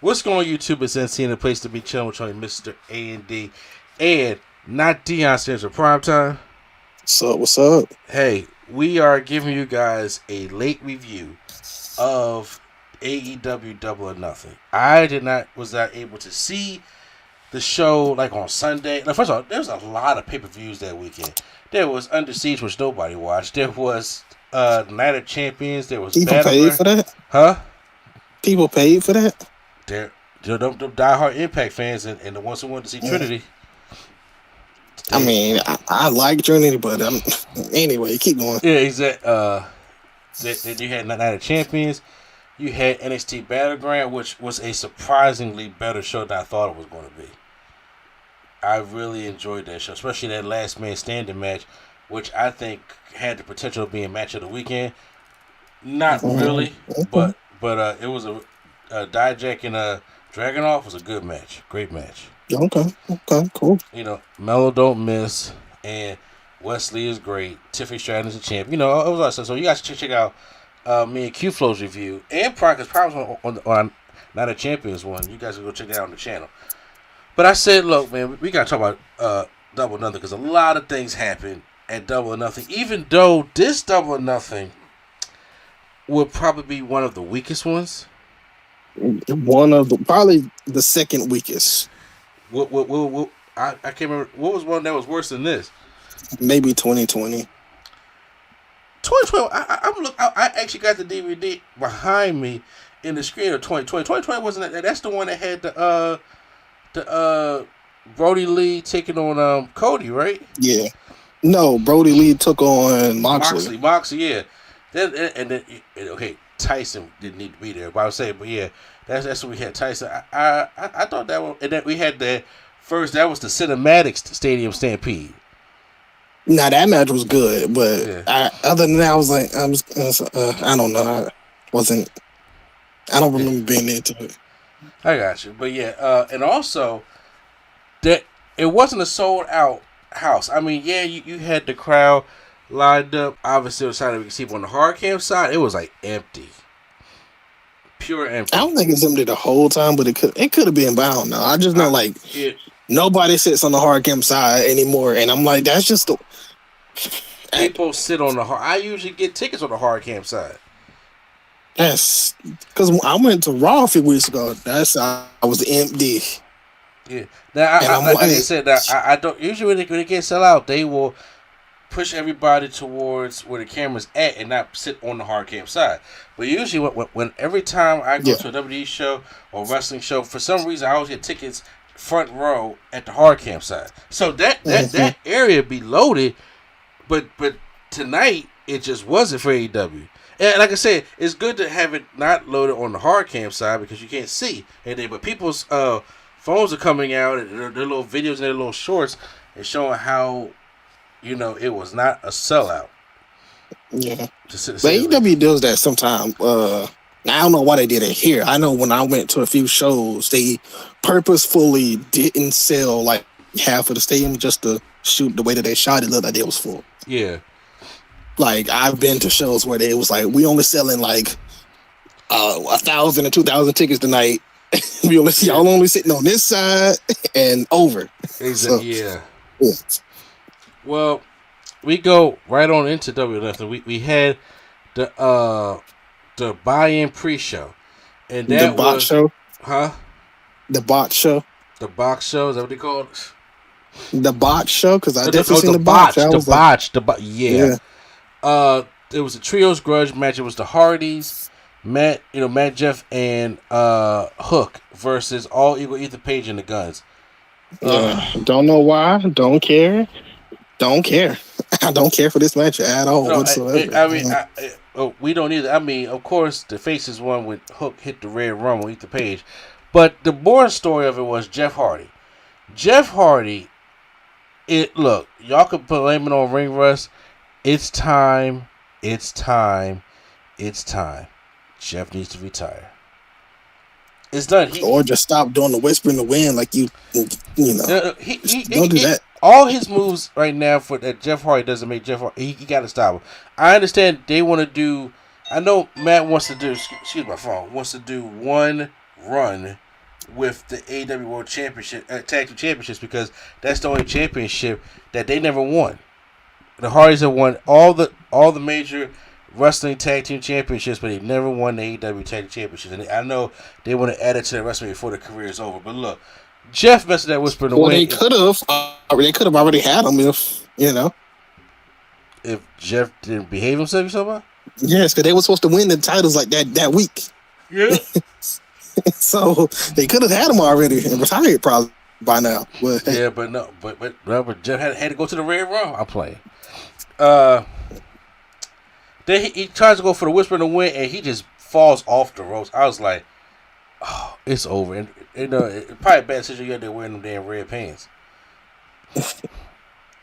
What's going on, YouTube? It's NC, and the place to be chilling with Mr. A&D and not Deion stands for Primetime. What's up? Hey, we are giving you guys a late review of AEW Double or Nothing. I was not able to see the show like on Sunday. Like, first of all, there was a lot of pay-per-views that weekend. There was Under Siege, which nobody watched. There was Night of Champions. There was People paid for that? Huh? People paid for that? They're them diehard Impact fans and the ones who wanted to see Trinity. I mean, I like Trinity, but anyway, keep going. Yeah, exactly. Then you had Night of Champions. You had NXT Battleground, which was a surprisingly better show than I thought it was going to be. I really enjoyed that show, especially that last man standing match, which I think had the potential of being match of the weekend. Not really, but it was a Dijak and Dragunov was a good match, great match. Okay, cool. You know, Mello don't miss, and Wesley is great. Tiffany Stratton is a champ. You know, it was a lot of stuff. So you guys should check out me and Q Flow's review and Because Prime on Not a Champions one. You guys can go check that out on the channel. But I said, look, man, we got to talk about Double or Nothing because a lot of things happened at Double or Nothing, even though this Double or Nothing would probably be one of the weakest ones. Probably the second weakest. I can't remember. What was one that was worse than this? Maybe 2020. 2012. I actually got the DVD behind me in the screen of 2020. 2020 wasn't that? That's the one that had the Brody Lee taking on Cody, right? Yeah. No, Brody Lee took on Moxley. Moxley, yeah. Then okay, Tyson didn't need to be there, but I was saying, but yeah, that's when we had Tyson. I thought that one, and then we had the first. That was the Cinematics Stadium Stampede. Now that match was good, but yeah. Other than that, I was like, I don't know. I don't remember being into it. I got you, but yeah, and also that it wasn't a sold out house. I mean, yeah, you had the crowd lined up. Obviously, the side we could see on the hard cam side, it was like empty, pure empty. I don't think it's empty the whole time, but it could have been bound. No, I just know nobody sits on the hard cam side anymore, and I'm like, that's just the people sit on the hard. I usually get tickets on the hard cam side. Yes, because I went to Raw a few weeks ago. I was empty. Yeah. Now, like I said, I don't usually when they get sell out, they will push everybody towards where the camera's at and not sit on the hard cam side. But usually, when every time I go to a WWE show or wrestling show, for some reason I always get tickets front row at the hard cam side. So that area be loaded, but tonight it just wasn't for AEW. And like I said, it's good to have it not loaded on the hard cam side because you can't see anything. But people's phones are coming out and their little videos and their little shorts and showing how, it was not a sellout. Yeah. But AEW does that sometimes. I don't know why they did it here. I know when I went to a few shows, they purposefully didn't sell like half of the stadium just to shoot the way that they shot it. Looked like it was full. Yeah. Like, I've been to shows where it was like, we only selling like 1,000 or 2,000 tickets tonight. Y'all only sitting on this side and over. Exactly. So, yeah. Well, we go right on into WWE. We had the buy-in pre-show, and that the bot show, huh? The bot show. The box show, is that what they call it? The bot show, because I definitely seen the botch. Yeah. It was a trios grudge match. It was the Hardys, Matt, Jeff, and Hook versus All Eagle, Ethan Page, and the Guns. Don't know why. Don't care. I don't care for this match at all whatsoever. We don't either. I mean, of course, the Faces one with Hook hit the red rum with Ethan Page, but the more story of it was Jeff Hardy. Jeff Hardy. Look, y'all can blame it on ring rust. It's time. Jeff needs to retire. It's done. Or just stop doing the whisper in the wind like you know. Don't do that. All his moves right now for that Jeff Hardy doesn't make Jeff Hardy. He got to stop him. I understand they want to do. I know Matt wants to do. Excuse my phone. Wants to do one run with the AEW World Championship, Tag Team Championships, because that's the only championship that they never won. The Hardys have won all the major wrestling tag team championships, but they never won the AEW tag team championships. And I know they want to add it to the wrestling before the career is over. But look, Jeff messed that whisper in the wind. They could have already had them if if Jeff didn't behave himself. You talking about? Yes, because they were supposed to win the titles like that week. Yeah. So they could have had them already and retired probably by now. But yeah, but Jeff had to go to the Red Raw. I'm playing. Then he tries to go for the whisper in the wind, and he just falls off the ropes. I was like, "Oh, it's over." And it's probably a bad decision you had there wearing them damn red pants,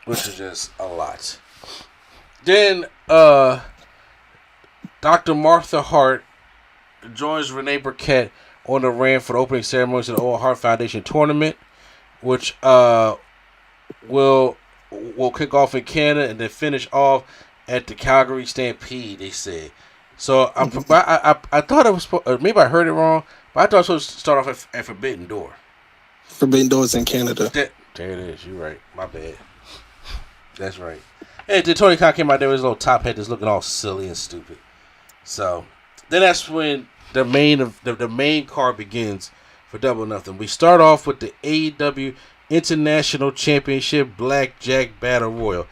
which is just a lot. Then Dr. Martha Hart joins Renee Burkett on the ramp for the opening ceremonies of the Owen Hart Foundation tournament, which will kick off in Canada and then finish off at the Calgary Stampede, they said. So I thought it was, maybe I heard it wrong, but I thought it was supposed to start off at Forbidden Door. Forbidden Door's in Canada. There it is. You're right. My bad. That's right. And then Tony Khan came out there with his little top hat that's looking all silly and stupid. So then that's when the main card begins for Double Nothing. We start off with the AEW International Championship Blackjack Battle Royal.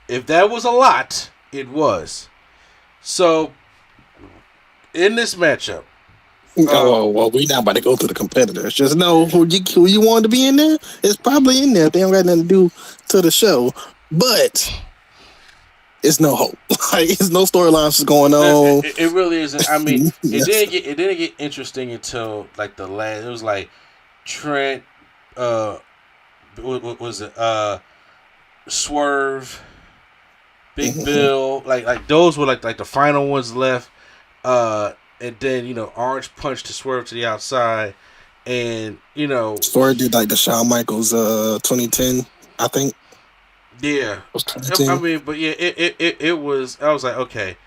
If that was a lot, it was. So, in this matchup. Well, we not about to go through the competitors. Just know who you want to be in there. It's probably in there. They don't got nothing to do to the show. But it's no hope. Like, it's no storylines going on. It really isn't. I mean, it didn't get interesting until like the last. It was like Trent. What was it? Swerve. Big Bill, like those were like the final ones left, and then Orange Punch to Swerve to the outside, and Swerve did like the Shawn Michaels 2010, I think. Yeah, I mean, but yeah, it was. I was like, okay,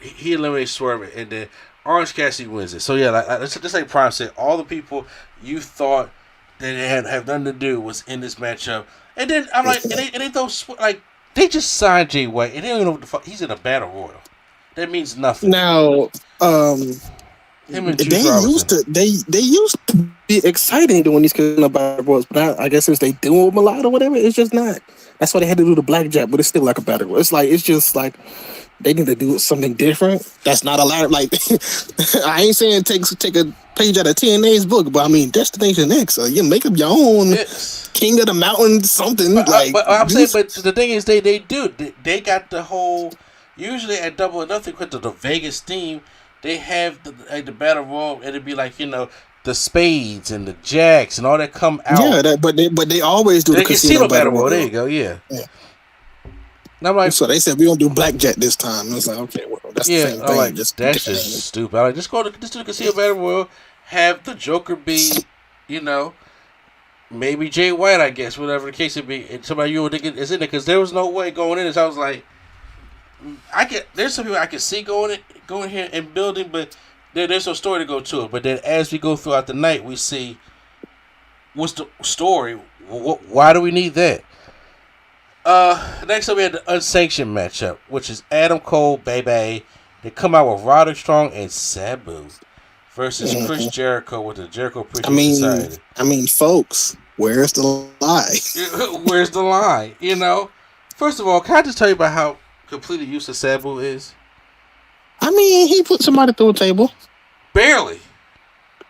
he eliminates Swerve, and then Orange Cassidy wins it. So yeah, just like Prime said, all the people you thought that have nothing to do was in this matchup. And then I'm like, and they don't they just signed Jay White, and they don't even know what the fuck he's in a battle royal. That means nothing. Now, they used to be exciting doing these kind of battle royals, but I guess since they do them a lot or whatever, it's just not. That's why they had to do the blackjack, but it's still like a battle royal. It's just like they need to do something different. That's not allowed. Like I ain't saying take a page out of TNA's book, but I mean Destination X. You make up your own King of the Mountain something. But I'm saying, but the thing is, they got the whole. Usually at Double or Nothing, with the Vegas theme, they have the battle royal, and it'd be like the spades and the jacks and all that come out. Yeah, but they always do the casino battle royal. There you go. Yeah. And I'm like, so they said we're gonna do blackjack this time. And I was like, okay, well, that's the same thing. Like, that's just stupid. I like, just do the casino battle royal. Have the Joker be, maybe Jay White, I guess, whatever the case would be. And somebody you would think is in there, because there was no way going in this. I was like, there's some people I can see going here and building, but there's no story to go to it. But then as we go throughout the night, we see what's the story. Why do we need that? Next up we had the unsanctioned matchup, which is Adam Cole, Baby. They come out with Roderick Strong and Sabu versus Chris Jericho with the Jericho Appreciation Society. I mean, folks, where's the lie? Where's the lie? First of all, can I just tell you about how completely useless Sabu is? I mean, he put somebody through a table. Barely.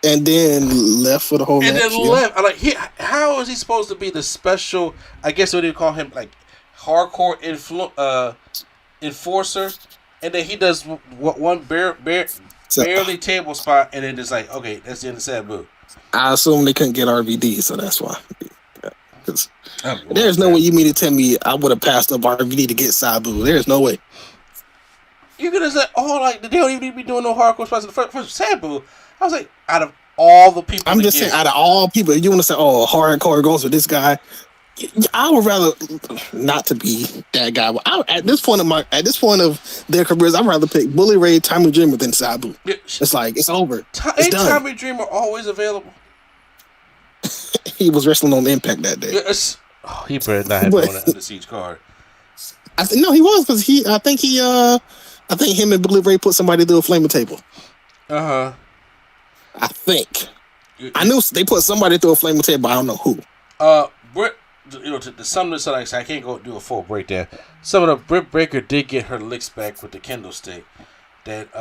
And then left for the whole match. And then left. I'm like, how is he supposed to be the special, I guess what do you call him, like, hardcore enforcer? And then he does one barely table spot, and then it's like, okay, that's the end of Sabu. I assume they couldn't get RVD, so that's why. There's no way you mean to tell me I would have passed up RVD to get Sabu. There's no way. You could have said, they don't even need to be doing no hardcore spots. First Sabu, I was like, out of all the people, I'm just saying, out of all people, if you want to say, hardcore goes with this guy, I would rather not to be that guy. At this point of their careers, I'd rather pick Bully Ray, Tommy Dreamer than Sabu. It's like it's over. It's done. Tommy Dreamer always available? He was wrestling on Impact that day. He better not have been on the Under Siege card. No, he was because I think him and Bully Ray put somebody through a flaming table. I think. I knew they put somebody through a flaming table. I don't know who. To sum this up, I can't go do a full breakdown. Some of the Britt Baker did get her licks back with the kendo stick. That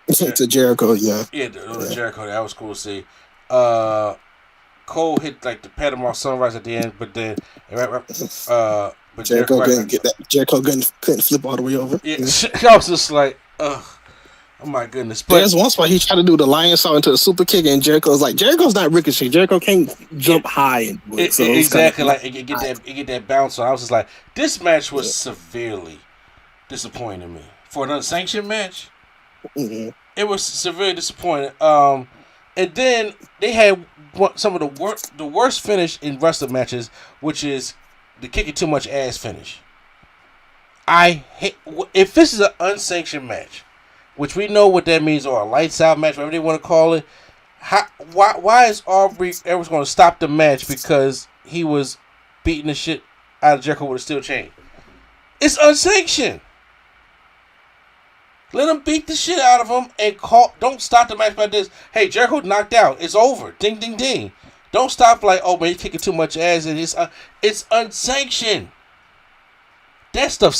to Jericho, yeah. Yeah, to Jericho. That was cool to see. Cole hit like the Panama Sunrise at the end, but then but Jericho couldn't get that. Jericho couldn't flip all the way over. Yeah, I was just like, ugh. Oh my goodness! But there's one spot he tried to do the lion saw into the super kick, and Jericho's not Ricochet. Jericho can't jump high. Exactly, like it get that bounce. So I was just like, this match was severely disappointing me for an unsanctioned match. Mm-hmm. It was severely disappointing. And then they had some of the worst finish in wrestling matches, which is the kicking too much ass finish. I hate if this is an unsanctioned match, which we know what that means, or a lights out match, whatever they want to call it. Why is Aubrey Edwards going to stop the match because he was beating the shit out of Jericho with a steel chain? It's unsanctioned. Let him beat the shit out of him and don't stop the match by this. Hey, Jericho knocked out. It's over. Ding, ding, ding. Don't stop like, oh man, he's kicking too much ass and it's unsanctioned. That stuff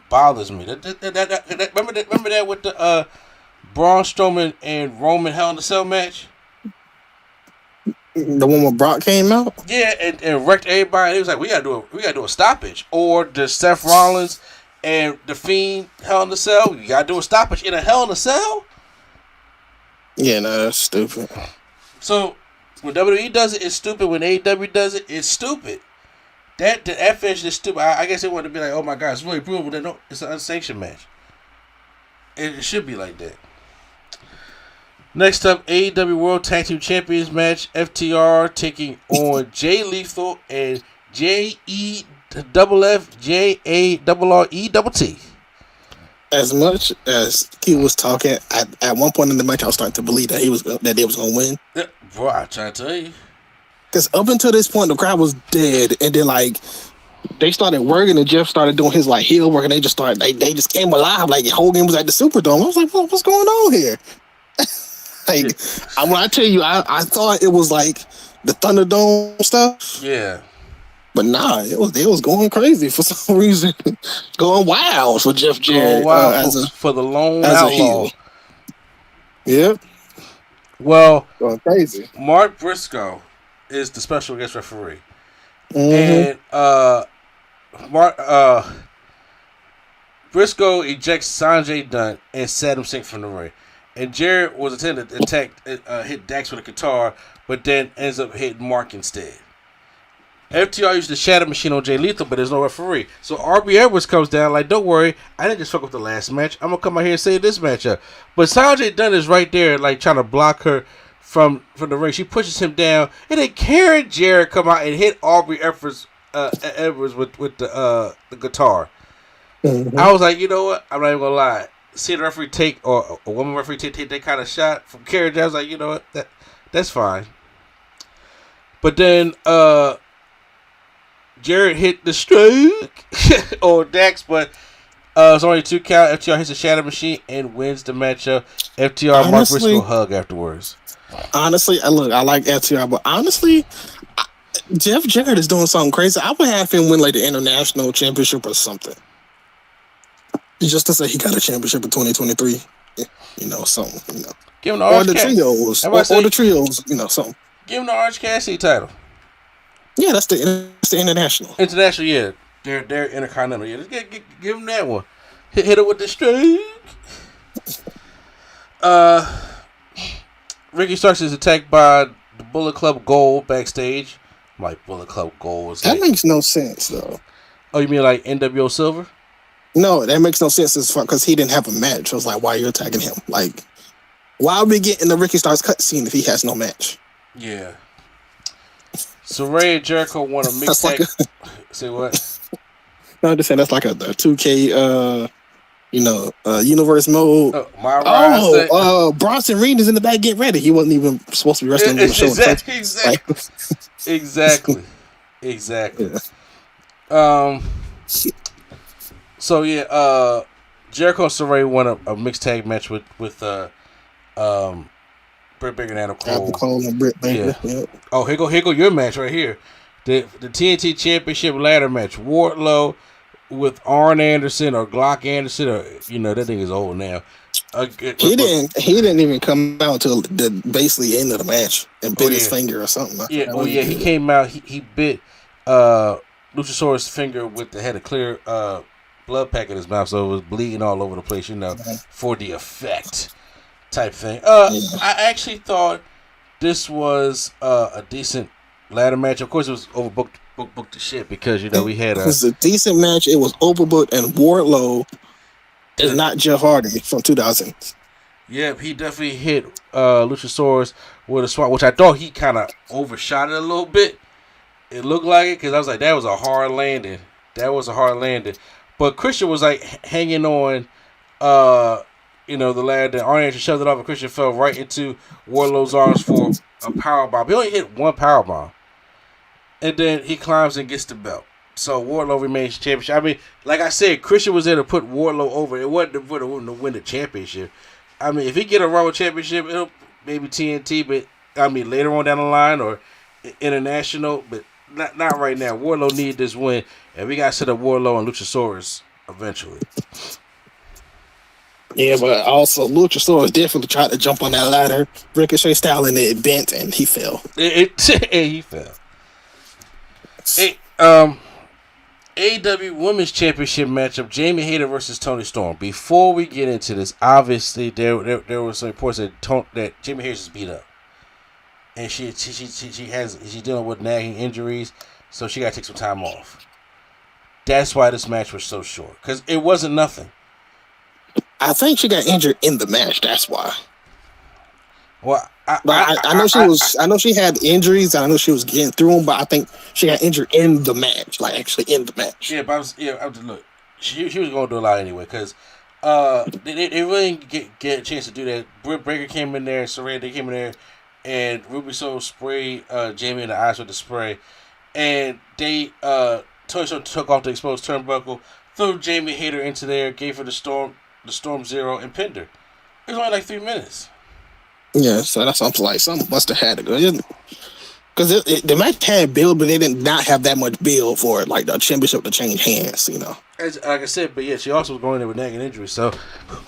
bothers me. Remember that with the Braun Strowman and Roman Hell in a Cell match? The one where Brock came out? Yeah, and wrecked everybody. It was like we gotta do a stoppage. Or the Seth Rollins and the Fiend Hell in a Cell. You gotta do a stoppage in a Hell in a Cell? Yeah, no, that's stupid. So when WWE does it, it's stupid. When AEW does it, it's stupid. That finish is stupid. I guess they want to be like, oh my god, it's really brutal. But no, it's an unsanctioned match. It should be like that. Next up, AEW World Tag Team Champions match. FTR taking on Jay Lethal and JEFFJARRETT. As much as he was talking, at one point in the match, I was starting to believe that they was going to win. Yeah, bro, I try to tell you. Because up until this point, the crowd was dead, and then like they started working, and Jeff started doing his like heel work, and they just came alive. Like Hogan was at the Superdome. I was like, what's going on here? When I tell you, I thought it was like the Thunderdome stuff. Yeah, but nah, it was going crazy for some reason, going wild for Jeff Jarrett for the lone outlaw. Yep. Well, going crazy. Mark Briscoe is the special guest referee. Mm-hmm. And Briscoe ejects Sanjay Dutt and Saddam Singh from the ring. And Jarrett was attempting to hit Dax with a guitar, but then ends up hitting Mark instead. FTR used the Shadow Machine on Jay Lethal, but there's no referee. So RB Edwards comes down like, don't worry, I didn't just fuck up the last match. I'm going to come out here and save this match up. But Sanjay Dutt is right there like trying to block her from the ring. She pushes him down, and then Karen Jarrett come out and hit Aubrey Edwards with the guitar. Mm-hmm. I was like, you know what? I'm not even gonna lie. See the referee take, or a woman referee take that kind of shot from Karen Jarrett. I was like, you know what? That's fine. But then Jarrett hit the stroke on Dax, but it's only 2 count. FTR hits the Shadow Machine and wins the matchup. FTR Mark Briscoe hug afterwards. Honestly, I like FTR, but honestly, Jeff Jarrett is doing something crazy. I would have him win like the international championship or something, just to say he got a championship in 2023. You know, something. You know, give him the or the trios, or the trios. You know, something. Give him the Orange Cassidy title. Yeah, that's the international. International, yeah, they're intercontinental. Yeah, give him that one. Hit it with the stroke. Ricky Starks is attacked by the Bullet Club Gold backstage. I'm like, Bullet Club Gold. That makes no sense, though. Oh, you mean like NWO Silver? No, that makes no sense because he didn't have a match. I was like, why are you attacking him? Like, why are we getting the Ricky Starks cutscene if he has no match? Yeah. Saraya and Jericho won a mixed tag. Say what? No, I'm just saying that's like a 2K, universe mode. Bronson Reed is in the back getting ready. He wasn't even supposed to be wrestling on the show. Exactly. Yeah. So yeah, Jericho and Saraya won a mixed tag match with Britt Baker and Adam Cole. And Britt Baker. Yeah. Yep. Oh, here go your match right here. The TNT Championship ladder match. Wardlow with Arn Anderson or Glock Anderson, or that thing is old now. He didn't even come out till the basically end of the match and bit his finger or something. He came out. He bit Luchasaurus' finger with the had a clear blood pack in his mouth, so it was bleeding all over the place. For the effect type thing. I actually thought this was a decent ladder match. Of course, it was overbooked to shit because we had it was a decent match. It was overbooked, and Wardlow is not Jeff Hardy from 2000. Yeah, he definitely hit Luchasaurus with a swat, which I thought he kind of overshot it a little bit. It looked like it because I was like, that was a hard landing. But Christian was like hanging on, the ladder. Arn Anderson shoved it off, and Christian fell right into Wardlow's arms for a powerbomb. He only hit one powerbomb. And then he climbs and gets the belt. So Wardlow remains championship. I mean, like I said, Christian was there to put Wardlow over. It wasn't to win the championship. I mean, if he get a Raw championship, it'll maybe TNT, but I mean later on down the line or international, but not right now. Wardlow needed this win, and we got to set up Wardlow and Luchasaurus eventually. Yeah, but also Luchasaurus definitely tried to jump on that ladder, Ricochet style, and it bent, and he fell. He fell. AEW Women's Championship matchup: Jamie Hayter versus Toni Storm. Before we get into this, obviously there was some reports that Jamie Hayter is beat up, and she's dealing with nagging injuries, so she got to take some time off. That's why this match was so short, because it wasn't nothing. I think she got injured in the match. That's why. Well, I know she had injuries. I know she was getting through them, but I think she got injured in the match, like actually in the match. Yeah, but look, she was going to do a lot anyway because they really didn't get a chance to do that. Britt Baker came in there, Saraya, they came in there, and Ruby Soho sprayed Jamie in the eyes with the spray, and they Toni Storm took off the exposed turnbuckle, threw Jamie Hayter into there, gave her the Storm Zero, and pinned her. It was only like 3 minutes. Yeah, so that's something like something must have had to go. Because the match had build, but they did not have that much build for it, like the championship to change hands, As like I said, but yeah, she also was going there with nagging injuries, so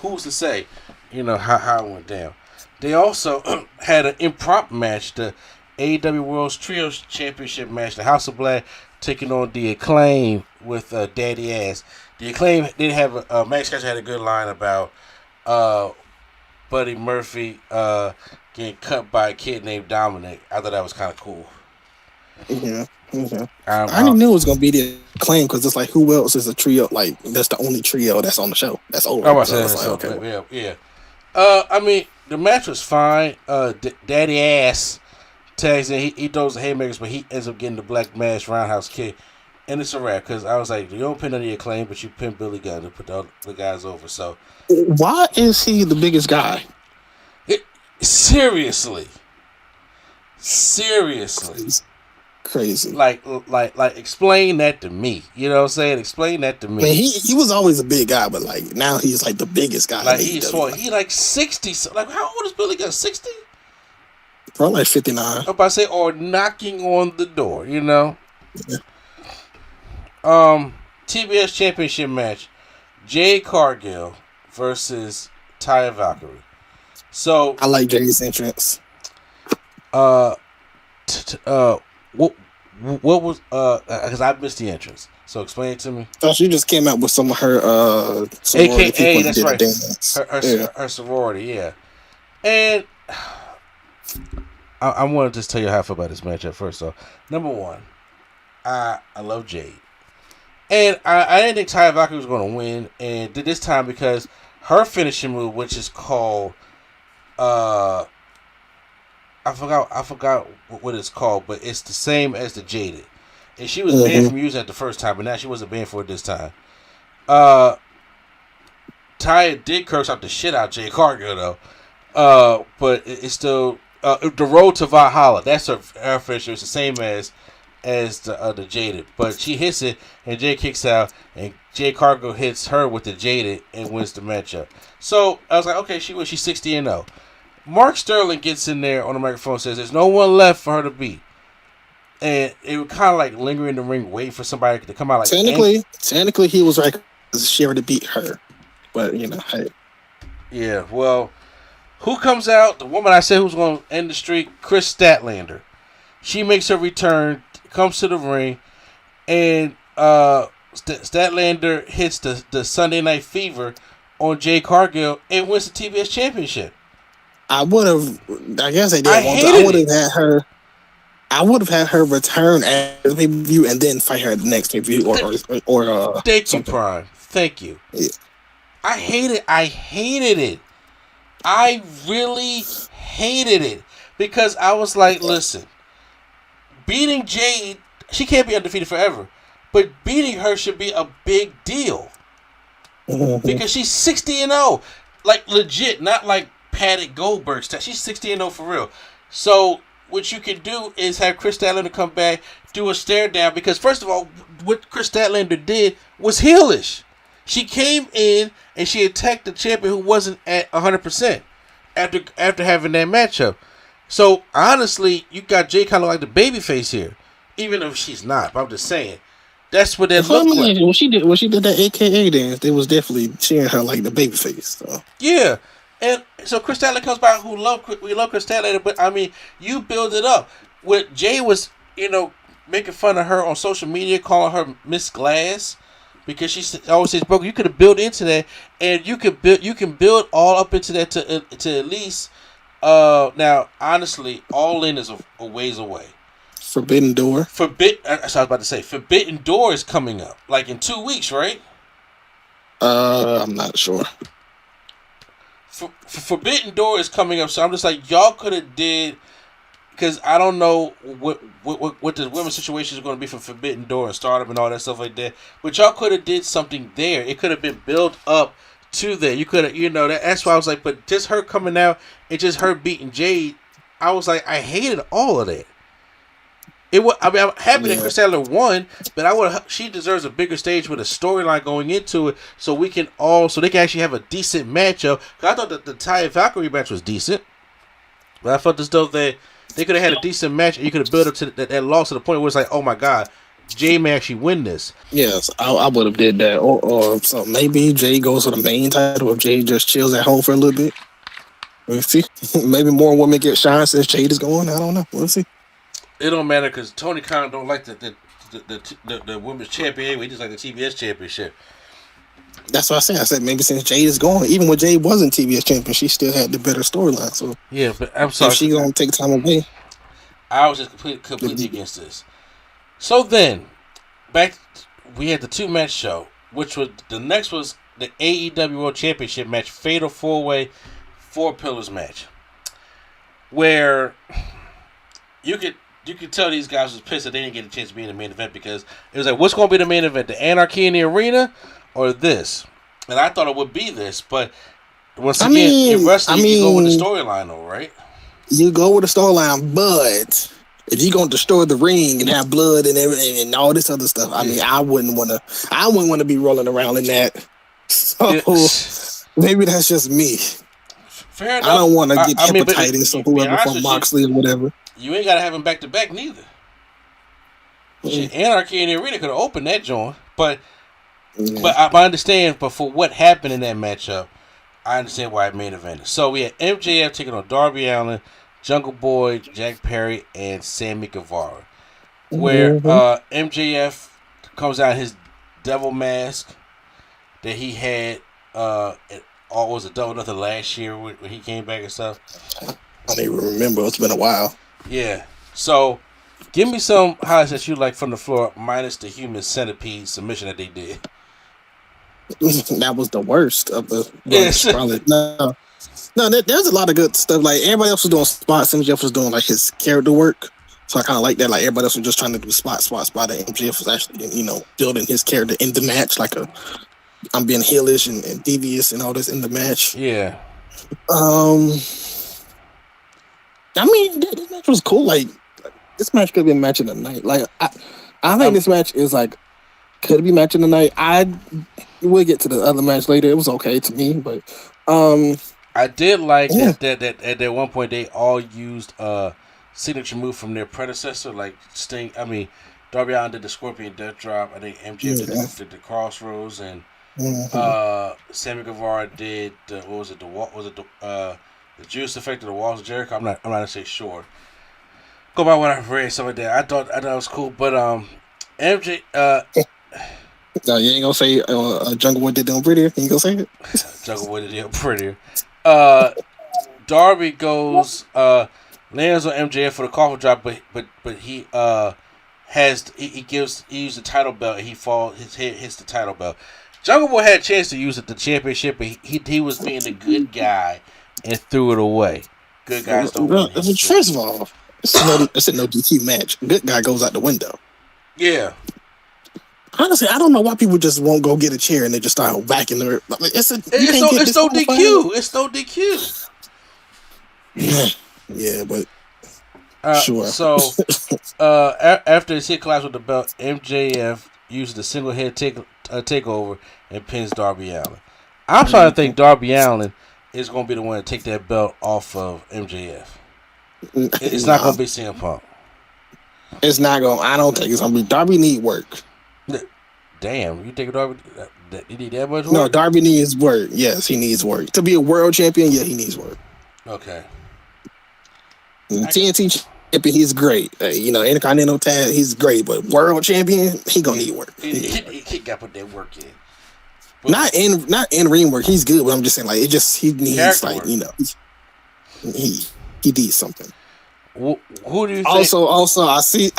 who's to say, how it went down. They also had an impromptu match, the AEW World's Trios Championship match, the House of Black taking on the Acclaim with Daddy Ass. The Acclaim did have Max Caster had a good line about Buddy Murphy getting cut by a kid named Dominic. I thought that was kind of cool. Yeah. I didn't know it was gonna be the Acclaim because it's like who else is a trio? Like that's the only trio that's on the show. That's over. Yeah. I mean the match was fine. Daddy Ass tags in. He throws the haymakers, but he ends up getting the Black Mass roundhouse kick. And it's a wrap because I was like, you don't pin any Acclaim, but you pin Billy Gunn to put the guys over. So why is he the biggest guy? Seriously. Crazy. Like, explain that to me. You know what I'm saying? Explain that to me. I mean, he was always a big guy, but like now he's like the biggest guy. Like he's like 60. Like how old is Billy Gunn? 60? Probably like 59. I'm about to say, or knocking on the door. Yeah. TBS Championship match: Jade Cargill versus Taya Valkyrie. So I like Jade's entrance. What was because I missed the entrance. So explain it to me. Oh, she just came out with some of her sorority AKA, that's right. Her sorority, yeah. And I want to just tell you how I feel about this match at first. So number one, I love Jade. And I didn't think Taya Valkyrie was going to win, and did this time because her finishing move, which is called, forgot what it's called, but it's the same as the Jaded. And she was banned from using it the first time, but now she wasn't banned for it this time. Taya did curse out the shit out of Jade Cargill though. But it's still the Road to Valhalla. That's her finisher. It's the same as the Jaded, but she hits it and Jade kicks out, and Jade Cargill hits her with the Jaded and wins the matchup. So I was like, okay, she's 60-0. Mark Sterling gets in there on the microphone and says there's no one left for her to beat. And it would kind of like linger in the ring, waiting for somebody to come out. Like technically, he was right because she already beat her. But hey. Yeah. Well, who comes out? The woman I said who's going to end the streak, Chris Statlander. She makes her return, comes to the ring, and Statlander hits the Sunday Night Fever on Jade Cargill and wins the TBS Championship. I guess they did. I would have had her return at the pay-per-view and then fight her at the next pay-per-view or thank you, Prime. Thank you. Yeah. I hated it. I really hated it because I was like, listen, beating Jade, she can't be undefeated forever, but beating her should be a big deal because she's 60-0, like legit, not like padded Goldberg stuff. She's 60-0 for real. So what you can do is have Chris Statlander come back, do a stare down, because first of all, what Chris Statlander did was heelish. She came in and she attacked the champion who wasn't at 100% after having that matchup. So honestly, you got Jay kind of like the babyface here, even if she's not. But I'm just saying, that's what that looked like. When she did that AKA dance, they was definitely cheering her like the babyface. So. Yeah. And so Chris Statlander comes by, we love Chris Statlander, but I mean, you build it up. What Jay was, making fun of her on social media, calling her Miss Glass, because she always says broken. You could have built into that, and you can build all up into that to at least. Now, honestly, All In is a ways away. Forbidden Door. So I was about to say Forbidden Door is coming up, like in 2 weeks, right? I'm not sure. Forbidden Door is coming up, so I'm just like, y'all could have did, because I don't know what the women's situation is going to be for Forbidden Door and Stardom and all that stuff like that, but y'all could have did something there. It could have been built up to that. You could have, that's why I was like, but just her coming out and just her beating Jade, I was like, I hated all of that. I'm happy that Chris Statlander won, but she deserves a bigger stage with a storyline going into it, so they can actually have a decent matchup. Cause I thought that the Taya Valkyrie match was decent, but I felt as though they could have had a decent match, and you could have built up to that loss to the point where it's like, oh my god, Jay may actually win this. Yes, I would have did that, or so maybe Jay goes for the main title, or Jay just chills at home for a little bit. We'll see. Maybe more women get shine since Jade is going. I don't know. We'll see. It don't matter because Tony Khan don't like the women's champion anyway. He just like the TBS championship. That's what I said. I said maybe since Jade is gone, even when Jade wasn't TBS champion, she still had the better storyline. So yeah, but I'm sorry, if she gonna take time away. I was just completely against this. So then, we had the 2-match show, which was the next was the AEW World Championship match, Fatal 4-Way, 4 Pillars match, where you could tell these guys was pissed that they didn't get a chance to be in the main event, because it was like, what's going to be the main event? The Anarchy in the Arena or this? And I thought it would be this, but once again, in wrestling, you go with the storyline, though, right? You go with the storyline, but if you're going to destroy the ring and have blood and everything and all this other stuff, I mean, I wouldn't want to be rolling around in that. So maybe that's just me. Fair enough. I don't want to get hepatitis or whoever from Moxley or whatever. You ain't got to have him back to back neither. Shit, Anarchy in the Arena could have opened that joint, but I understand. But for what happened in that matchup, I understand why it main evented. So we had MJF taking on Darby Allin, Jungle Boy, Jack Perry, and Sammy Guevara. Where MJF comes out in his devil mask that he had was a double nothing last year when he came back and stuff. I don't even remember. It's been a while. Yeah. So, give me some highlights that you like from the floor, minus the human centipede submission that they did. That was the worst of the. Yes. Probably. No. No, there's a lot of good stuff. Like everybody else was doing spots, MJF was doing like his character work. So I kind of like that. Like everybody else was just trying to do spot. And MJF was actually, building his character in the match. Like I'm being heelish and devious and all this in the match. Yeah. I mean, this match was cool. Like this match could be a match of the night. Like I think this match is like could be match of the night. We'll get to the other match later. It was okay to me, but I did like that at that one point they all used signature move from their predecessor, like Sting. I mean, Darby Allin did the Scorpion Death Drop. I think MJF did the Crossroads, and Sammy Guevara did the Juice Effect of the Walls of Jericho. I'm not gonna say sure. Go by what I've read, some of that. I thought it was cool, but MJ. No, you ain't gonna say Jungle Boy did them prettier. You ain't gonna say it. Jungle Boy did them prettier. Darby goes lands on MJF for the coffin drop, but he he used the title belt and his head hits the title belt. Jungle Boy had a chance to use the championship, but he was being the good guy and threw it away. Good guys don't win. First of all, it's a no DQ match. Good guy goes out the window. Yeah. Honestly, I don't know why people just won't go get a chair and they just start whacking their. It's no DQ. It's no DQ. Yeah, but sure. So after his hit collapse with the belt, MJF used the single head takeover and pins Darby Allin. I'm starting to think Darby Allin is going to be the one to take that belt off of MJF. It's not going to be CM Punk. It's not going. I don't think it's going to be. Darby need work. Damn, you think Darby? He need that much work? No, Darby needs work. Yes, he needs work to be a world champion. Yeah, he needs work. Okay. TNT champion, he's great. Intercontinental tag, he's great. But world champion, he gonna need work. He got to put that work in. But not in ring work. He's good, but I'm just saying like he needs like he needs something. Who do you think? Also, I see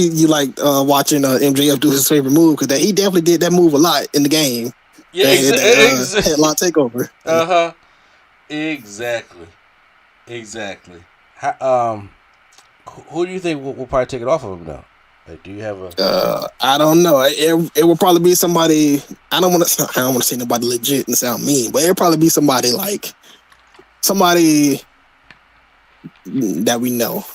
you like watching MJF do his favorite move because he definitely did that move a lot in the game. Yeah, exactly. Headlock takeover. Exactly. Who do you think will probably take it off of him now? Like, do you have a? I don't know. It will probably be somebody. I don't want to say nobody legit and sound mean, but it'll probably be somebody that we know,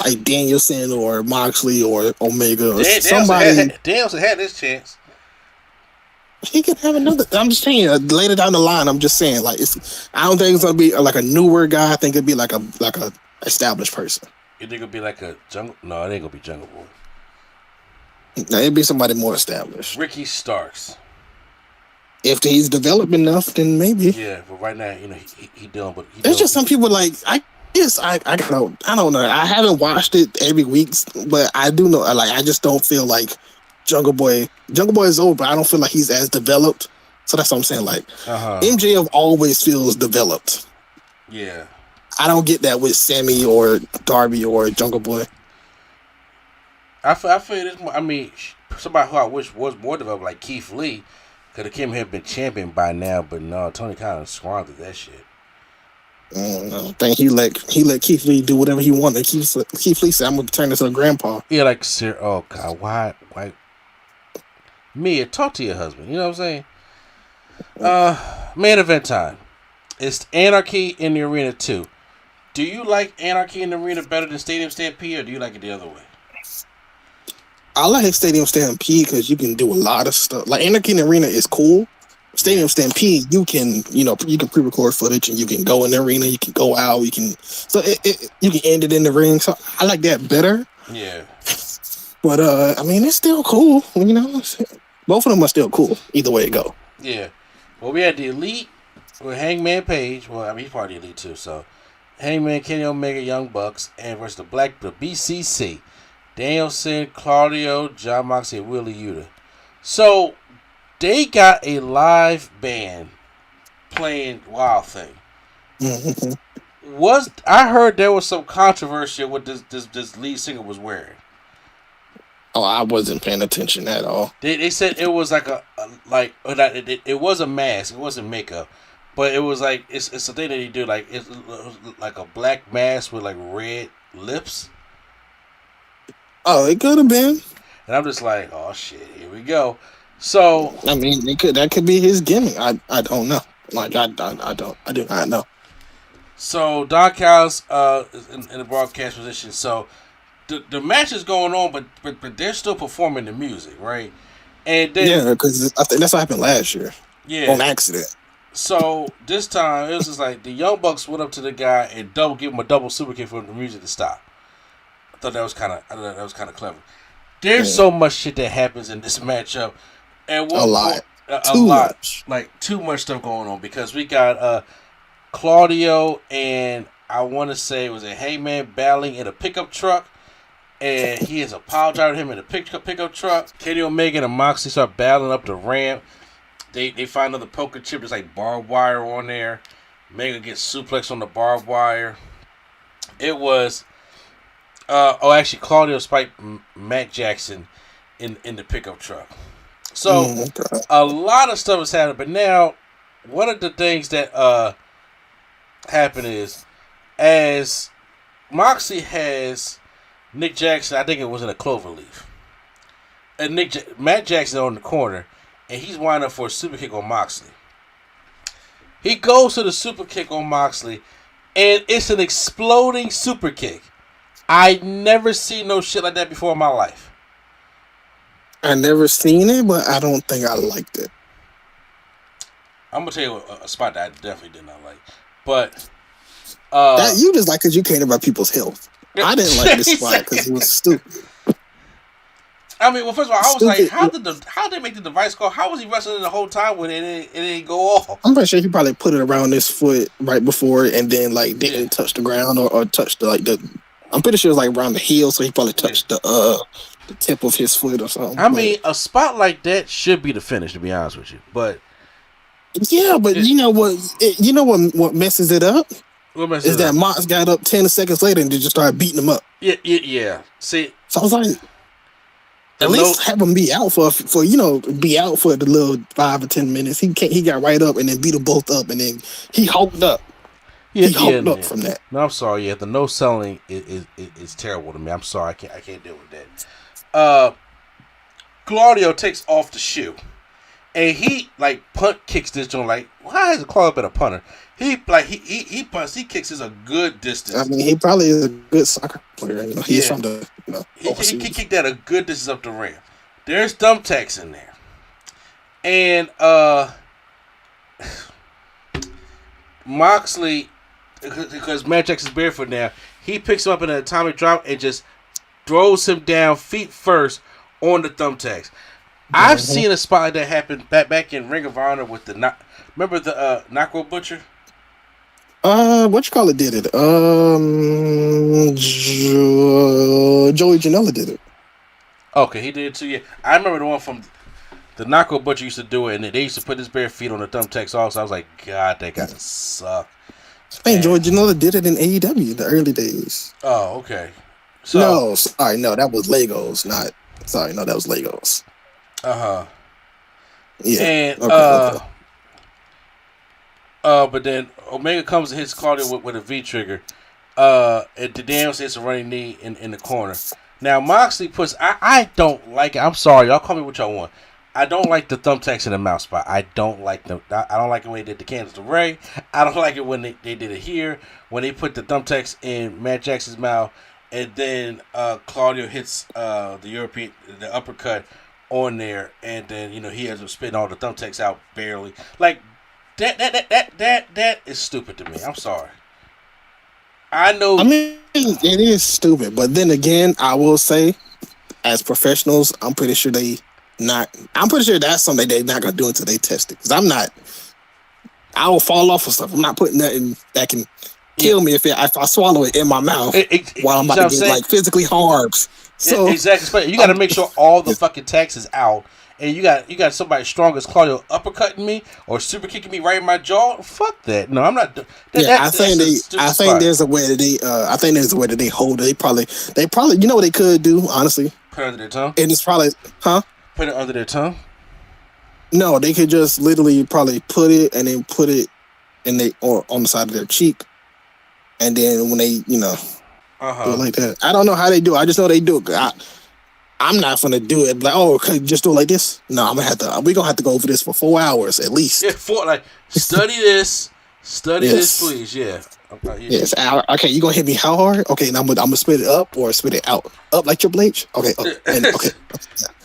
like Danielson or Moxley or Omega or somebody. Danielson had his chance. He can have another. I'm just saying later down the line. I'm just saying like I don't think it's gonna be like a newer guy. I think it'd be like a established person. You think it'll be like a Jungle? No, it ain't gonna be Jungle Boy. No, it'd be somebody more established. Ricky Starks. If he's developed enough, then maybe. Yeah, but right now, he dealing with. There's just some people like I don't know. I haven't watched it every week, but I do know. Like I just don't feel like Jungle Boy is old, but I don't feel like he's as developed. So that's what I'm saying. Like MJF always feels developed. Yeah. I don't get that with Sammy or Darby or Jungle Boy. I feel this. I mean, somebody who I wish was more developed, like Keith Lee, could have came here and been champion by now. But no, Tony kind of squandered that shit. I think he let Keith Lee do whatever he wanted. Keith Lee said, "I'm gonna turn this into a grandpa." Yeah, like sir. Oh God, why? Mia, talk to your husband. You know what I'm saying? Main event time. It's Anarchy in the Arena 2. Do you like Anarchy in the Arena better than Stadium Stampede, or do you like it the other way? I like Stadium Stampede because you can do a lot of stuff. Like Anarchy in the Arena is cool. Stadium Stampede, you can pre-record footage and you can go in the arena, you can go out, you can end it in the ring. So I like that better. Yeah. But I mean, it's still cool. Both of them are still cool. Either way it go. Yeah. Well, we had the Elite with Hangman Page. Well, I mean, he's part of the Elite too. So Hangman, Kenny Omega, Young Bucks, and versus the BCC, Danielson, Claudio, John Moxley, and Wheeler Yuta. So they got a live band playing Wild Thing. I heard there was some controversy with this lead singer was wearing. Oh, I wasn't paying attention at all. They said it was like it was a mask. It wasn't makeup, But it was like it's the thing that he do, like it's like a black mask with like red lips. Oh, it could have been. And I'm just like, oh shit, here we go. So I mean, that could be his gimmick. I don't know. Like I do not know. So Don Callis is in the broadcast position. So the match is going on, but they're still performing the music, right? And then because I think that's what happened last year. Yeah, on accident. So this time it was just like the Young Bucks went up to the guy and give him a double super kick for the music to stop. I thought that was kind of clever. There's so much shit that happens in this matchup, and a lot, like too much stuff going on because we got Claudio and I want to say it was a Hangman battling in a pickup truck, and he is apologizing to him in a pickup truck. Kenny Omega and Moxley start battling up the ramp. They find another poker chip. There's like barbed wire on there. Omega gets suplexed on the barbed wire. It was actually Claudio spiked Matt Jackson in the pickup truck. So a lot of stuff is happening. But now one of the things that happen is as Moxley has Nick Jackson, I think it was in a clover leaf. And Matt Jackson on the corner, and he's winding up for a super kick on Moxley. He goes to the super kick on Moxley, and it's an exploding super kick. I never seen no shit like that before in my life. I never seen it, but I don't think I liked it. I'm gonna tell you a spot that I definitely did not like, but that you just like because you cared about people's health. I didn't like this spot because it was stupid. I mean, well, first of all, I was like, how did they make the device go? How was he wrestling the whole time when it didn't go off? I'm pretty sure he probably put it around his foot right before and then like didn't touch the ground or touch the. I'm pretty sure it was like around the heel, so he probably touched the tip of his foot or something. I mean, a spot like that should be the finish, to be honest with you. But yeah, but you know what? What messes it up? What messes is that Mox got up 10 seconds later and just started beating him up. Yeah. See, so I was like, at least have him be out for the little 5 or 10 minutes. He got right up and then beat them both up and then he hulked up. He hulked up from that. No, I'm sorry. Yeah, the no selling is terrible to me. I'm sorry. I can't deal with that. Claudio takes off the shoe, and he like punt kicks this joint. Like, why has Claudio been a punter? He punts. He kicks this a good distance. I mean, he probably is a good soccer player. He's from the. He kicked that a good distance up the ramp. There's thumbtacks in there, and Moxley, because Matt Jackson's barefoot now, he picks him up in an atomic drop and just throws him down feet first on the thumbtacks. I've seen a spot like that happen back in Ring of Honor with remember the Knockout Butcher? What you call it did it? Joey Janela did it. Okay, he did it too. Yeah, I remember the one from the Knockout Butcher used to do it, and they used to put his bare feet on the thumbtacks also. I was like, God, that guy suck. Hey, Joey Janela did it in AEW in the early days. Oh, okay. So, that was Legos, not. Sorry, no, that was Legos. Yeah. And but then Omega comes and hits Claudio with a V trigger. And Daniel hits a running knee in the corner. Now Moxley puts. I don't like it. I'm sorry, y'all call me what y'all want. I don't like the thumbtacks in the mouth spot. I don't like them. I don't like it when they did the Candice LeRae. I don't like it when they did it here. When they put the thumbtacks in Matt Jackson's mouth, and then Claudio hits the uppercut on there, and then he ends up spitting all the thumbtacks out barely. Like that is stupid to me. I'm sorry. I know. I mean, it is stupid, but then again, I will say, as professionals, I'm pretty sure that's something they're not gonna do until they test it. Because I will fall off of stuff. I'm not putting nothing that can kill me if I swallow it in my mouth while I'm about to get like physically harmed. So exactly, you got to make sure all the fucking tax is out, and you got somebody strong as Claudio uppercutting me or super kicking me right in my jaw. Fuck that. No, I'm not. I think there's a way that they hold it. They probably you know what they could do, honestly. Put it under their tongue. And it's probably Put it under their tongue. No, they could just literally probably put it and then put it and they or on the side of their cheek, and then when they do it like that. I don't know how they do it. I just know they do it. I'm not gonna do it like, oh, okay, just do it like this. No, I'm gonna have to. We're gonna have to go over this for 4 hours at least. Yeah, study this, this, please. Yeah. Yes. Okay, you gonna hit me how hard? Okay, now I'm gonna spit it up or spit it out. Up like Triple H. Okay. Okay.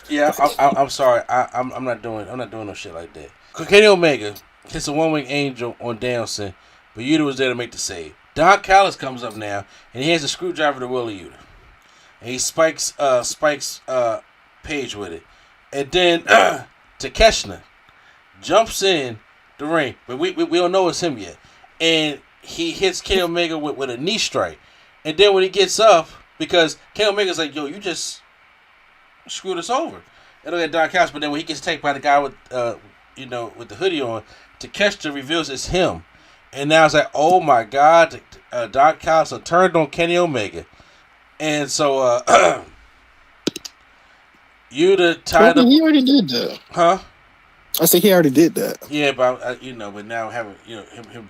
Yeah, I'm sorry. I'm not doing no shit like that. Kenny Omega hits a one-wing angel on Danielson, but Yuta was there to make the save. Don Callis comes up now, and he has a screwdriver to Wheeler Yuta. And he spikes Page with it. And then Takeshita jumps in the ring, but we don't know it's him yet. And he hits Kenny Omega with a knee strike. And then when he gets up, because Kenny Omega's like, yo, you just screwed us over. And look at Don Callis, but then when he gets taken by the guy with with the hoodie on, Takeshita reveals it's him. And now it's like, oh my God, Don Callis turned on Kenny Omega. And so, Yuta tied up. He already did that. Huh? I said he already did that. Yeah, but but now having him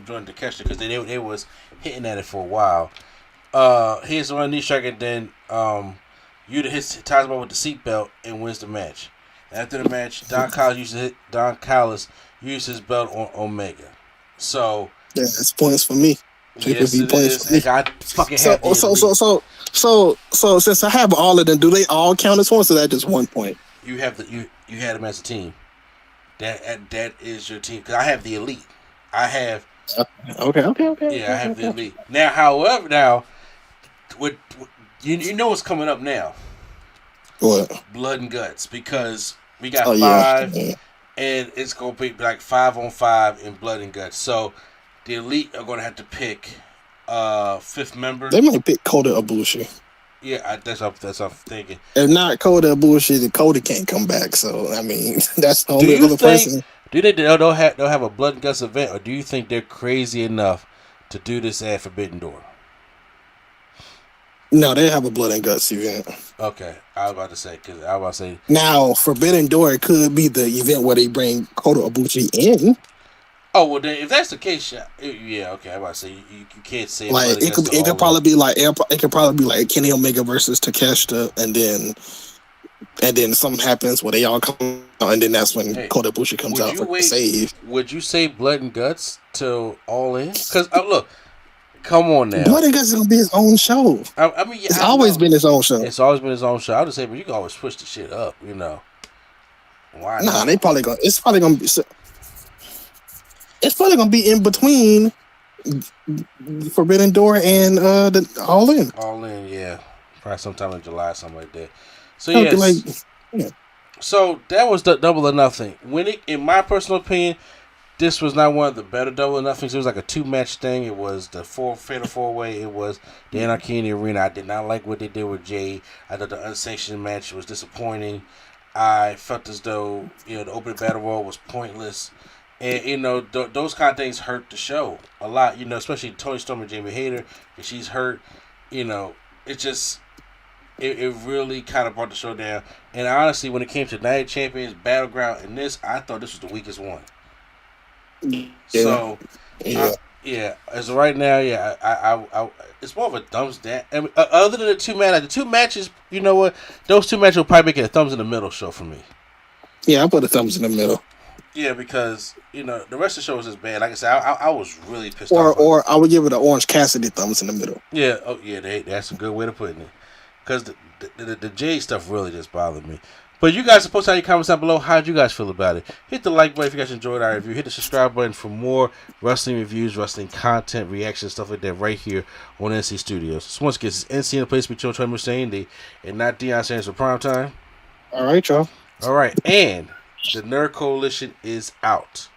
join Takeshita because they was hitting at it for a while. Here's one knee strike, and then Yuta ties him up with the seatbelt and wins the match. After the match, Don Callis used his belt on Omega. So yeah, that's points for me. Yes, it is. I fucking have so since I have all of them, do they all count as points, or that just 1 point? You have you had them as a team. That is your team because I have the elite. I have. Okay. Yeah, I have the elite. Now, however, with you know what's coming up now. What? Blood and Guts, because we got 5, and it's gonna be like 5-on-5 in Blood and Guts. So the elite are gonna have to pick 5th member. They might pick Kota Ibushi. Yeah, that's what I'm thinking. If not Kota Ibushi, then Kota can't come back. So I mean, that's the only other person. Do you think they'll have a Blood and Guts event, or do you think they're crazy enough to do this at Forbidden Door? No, they have a Blood and Guts event. Okay, I was about to say. Now, Forbidden Door could be the event where they bring Kota Ibushi in. Oh well, then if that's the case, yeah, okay. I'm about to say you can't say like it could probably be like Kenny Omega versus Takeshita, and then something happens where they all come out, and then that's when Kota Ibushi comes out for the save. Would you say Blood and Guts till All In? Because look. Come on now. Blood and Guts is gonna be his own show. I mean, it's always been his own show. It's always been his own show. I would say, but you can always push the shit up, Why? Nah, they probably gonna. It's probably gonna be in between Forbidden Door and the All In. All In, yeah, probably sometime in July, something like that. So yes, So that was the Double or Nothing. In my personal opinion. This was not one of the better Double or Nothings. It was like a 2-match thing. It was the Fatal 4-Way. It was the Anarchy in the Arena. I did not like what they did with Jay. I thought the unsanctioned match was disappointing. I felt as though the opening battle royal was pointless, and those kind of things hurt the show a lot. Especially Toni Storm and Jamie Hayter, and she's hurt. It just it really kind of brought the show down. And honestly, when it came to Night of Champions, Battleground, and this, I thought this was the weakest one. Yeah. So, as of right now, I it's more of a thumbs down. I mean, other than the 2 matches, the 2 matches, you know what? Those 2 matches will probably make it a thumbs in the middle show for me. Yeah, I put a thumbs in the middle. Yeah, because the rest of the show was just bad. Like I said, I was really pissed off. Or I would give it an Orange Cassidy thumbs in the middle. Yeah, that's a good way to put it. Because the Jade stuff really just bothered me. But you guys are supposed to have your comments down below. How'd you guys feel about it? Hit the like button if you guys enjoyed our review. Hit the subscribe button for more wrestling reviews, wrestling content, reactions, stuff like that right here on NC Studios. So once again, this is NC in the place between Trey Sandy and not Deion Sanders for prime time. All right, y'all. All right, and the Nerd Coalition is out.